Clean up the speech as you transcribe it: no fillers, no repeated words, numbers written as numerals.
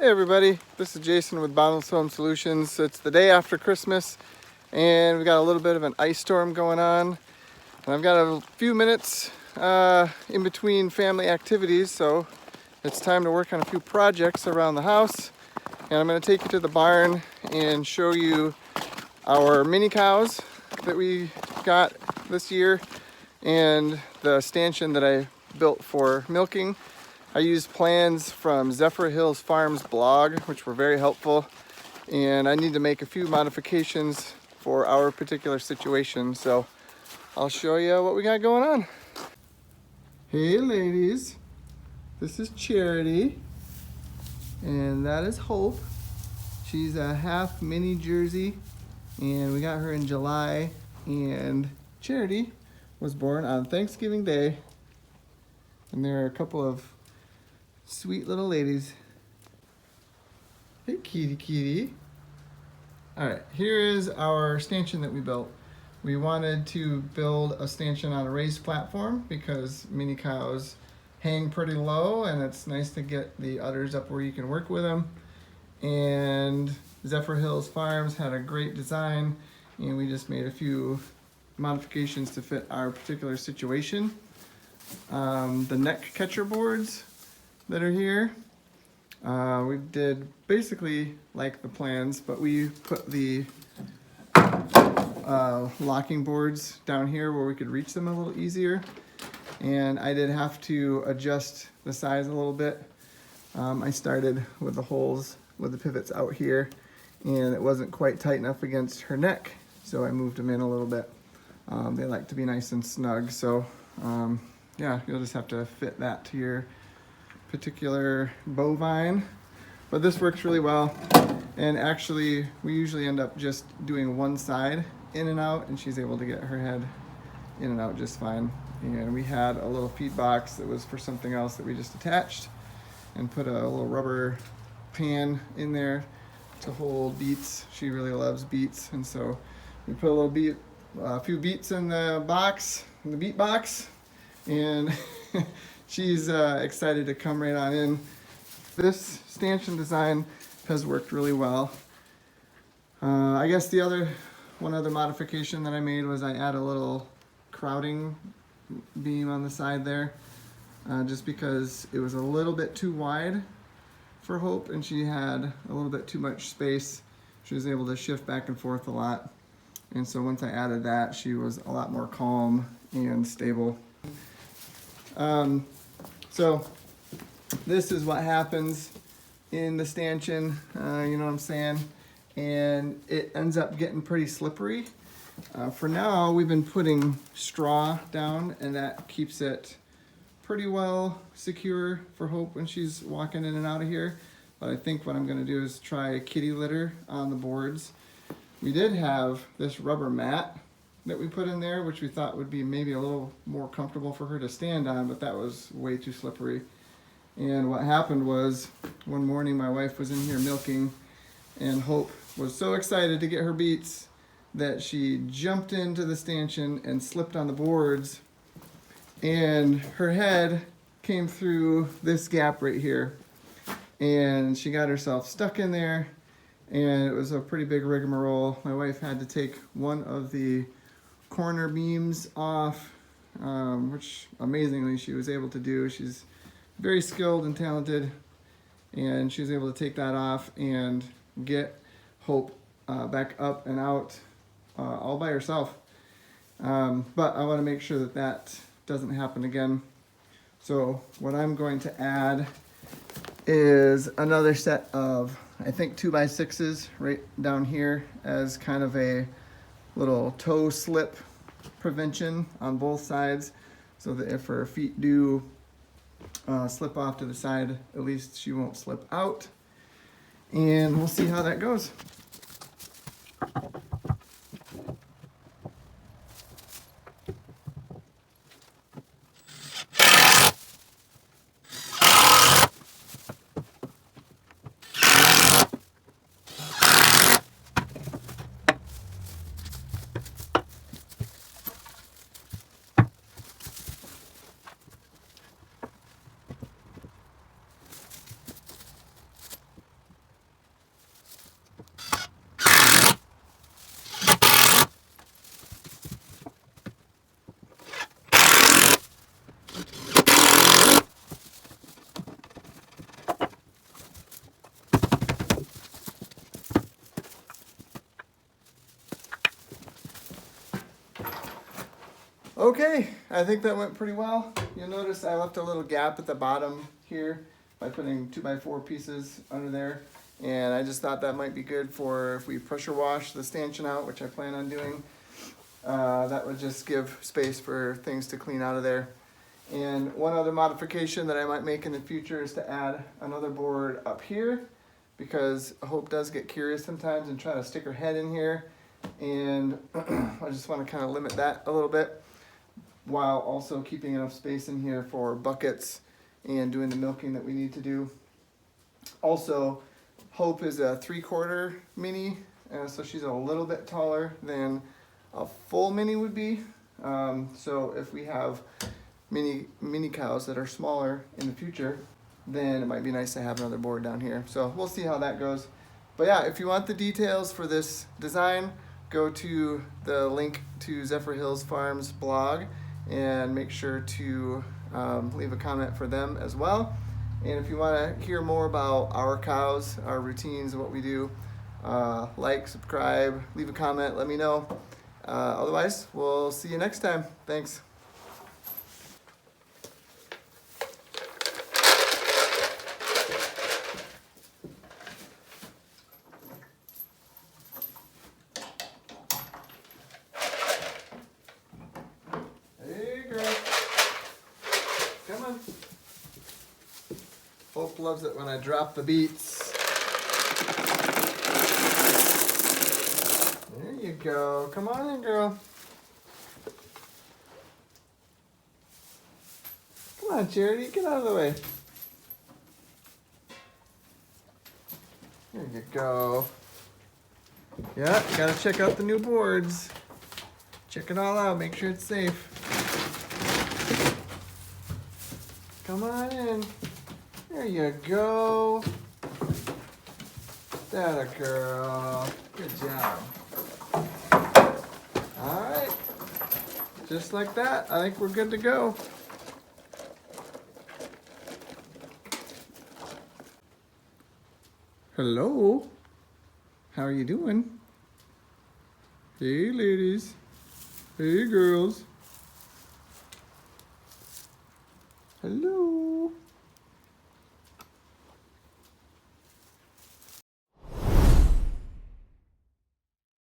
Hey everybody, this is Jason with Boundless Home Solutions. It's the day after Christmas and we got a little bit of an ice storm going on. And I've got a few minutes in between family activities, so it's time to work on a few projects around the house. And I'm going to take you to the barn and show you our mini cows that we got this year and the stanchion that I built for milking. I used plans from Zephyr Hills Farms blog, which were very helpful, and I need to make a few modifications for our particular situation, so I'll show you what we got going on. Hey ladies, this is Charity, and that is Hope. She's a half mini Jersey, and we got her in July, and Charity was born on Thanksgiving Day, and there are a couple of sweet little ladies. Hey kitty. Alright, here is our stanchion that we built. We wanted to build a stanchion on a raised platform because mini cows hang pretty low and it's nice to get the udders up where you can work with them. And Zephyr Hills Farms had a great design and we just made a few modifications to fit our particular situation. The neck catcher boards that are here, we did basically like the plans, but we put the locking boards down here where we could reach them a little easier, and I did have to adjust the size a little bit. I started with the holes with the pivots out here and it wasn't quite tight enough against her neck, so I moved them in a little bit. They like to be nice and snug, so yeah, you'll just have to fit that to your particular bovine, but this works really well. And actually we usually end up just doing one side in and out, and she's able to get her head in and out just fine. And we had a little feed box that was for something else that we just attached and put a little rubber pan in there to hold beets. She really loves beets, and so we put a few beets in the box, in the beet box, and she's excited to come right on in. This stanchion design has worked really well. I guess one other modification that I made was I add a little crowding beam on the side there, just because it was a little bit too wide for Hope and she had a little bit too much space. She was able to shift back and forth a lot, and so once I added that, she was a lot more calm and stable. So this is what happens in the stanchion, you know what I'm saying? And it ends up getting pretty slippery. For now, we've been putting straw down and that keeps it pretty well secure for Hope when she's walking in and out of here. But I think what I'm gonna do is try kitty litter on the boards. We did have this rubber mat that we put in there, which we thought would be maybe a little more comfortable for her to stand on, but that was way too slippery. And what happened was, one morning my wife was in here milking and Hope was so excited to get her beets that she jumped into the stanchion and slipped on the boards, and her head came through this gap right here and she got herself stuck in there, and it was a pretty big rigmarole. My wife had to take one of the corner beams off, which amazingly she was able to do. She's very skilled and talented, and she was able to take that off and get Hope back up and out all by herself. But I want to make sure that that doesn't happen again. So what I'm going to add is another set of, I think, 2x6s right down here as kind of a little toe slip prevention on both sides, so that if her feet do slip off to the side, at least she won't slip out. And we'll see how that goes. Okay, I think that went pretty well. You'll notice I left a little gap at the bottom here by putting 2x4 pieces under there. And I just thought that might be good for if we pressure wash the stanchion out, which I plan on doing. That would just give space for things to clean out of there. And one other modification that I might make in the future is to add another board up here, because Hope does get curious sometimes and try to stick her head in here. And I just want to kind of limit that a little bit, while also keeping enough space in here for buckets and doing the milking that we need to do. Also, Hope is a 3/4 mini, so she's a little bit taller than a full mini would be. So if we have mini cows that are smaller in the future, then it might be nice to have another board down here. So we'll see how that goes. But yeah, if you want the details for this design, go to the link to Zephyr Hills Farms blog and make sure to leave a comment for them as well. And if you want to hear more about our cows, our routines, what we do, like, subscribe, leave a comment, let me know. Otherwise, we'll see you next time. Thanks. Hey, girl. Come on. Hope loves it when I drop the beets. There you go. Come on in, girl. Come on, Charity. Get out of the way. There you go. Yeah, gotta check out the new boards. Check it all out. Make sure it's safe. Come on in. There you go. That a girl. Good job. All right. Just like that, I think we're good to go. Hello. How are you doing? Hey, ladies. Hey, girls.